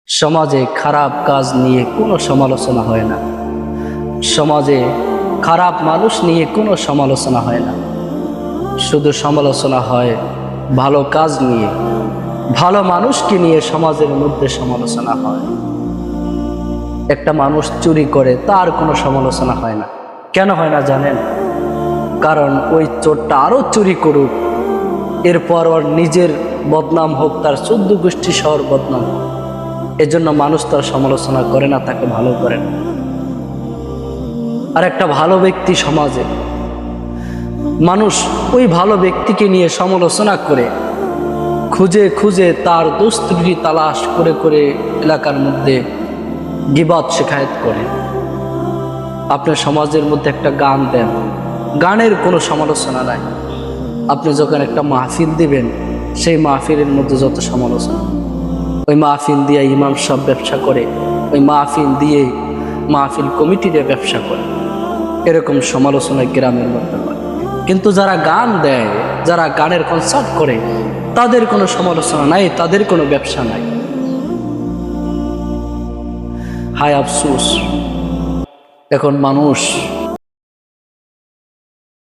সমাজে খারাপ কাজ নিয়ে কোনো সমালোচনা হয় না। সমাজে খারাপ মানুষ নিয়ে কোনো সমালোচনা হয় না। শুধু সমালোচনা হয় ভালো কাজ নিয়ে, ভালো মানুষকে নিয়ে সমাজের মধ্যে সমালোচনা হয়। একটা মানুষ চুরি করে তার কোনো সমালোচনা হয় না। কেন হয় না জানেন? কারণ ওই চোরটা আরো চুরি করুক, এরপর ওর নিজের বদনাম হোক, তার 14 গোষ্ঠী শহর বদনাম হোক, এজন্য মানুষ তার সমালোচনা করে না, তাকে ভালো করে না। আর একটা ভালো ব্যক্তি সমাজে, মানুষ ওই ভালো ব্যক্তিকে নিয়ে সমালোচনা করে, খুঁজে খুঁজে তার দোষ ত্রুটি তালাশ করে করে এলাকার মধ্যে গীবত শিকায়েত করে। আপনার সমাজের মধ্যে একটা গান দেন, গানের কোনো সমালোচনা নাই। আপনি যখন একটা মাহফিল দিবেন, সেই মাহফিলের মধ্যে যত সমালোচনা, ওই মাহফিল দিয়ে ইমাম সাহেব ব্যবসা করে, ওই মাহফিল দিয়ে মাহফিল কমিটিরা ব্যবসা করে, এরকম সমালোচনা গ্রামের মধ্যে হয়। কিন্তু যারা গান দেয়, যারা গানের কনসার্ট করে, তাদের কোনো সমালোচনা নাই, তাদের কোনো ব্যবসা নাই। হায় আফসোস, এখন মানুষ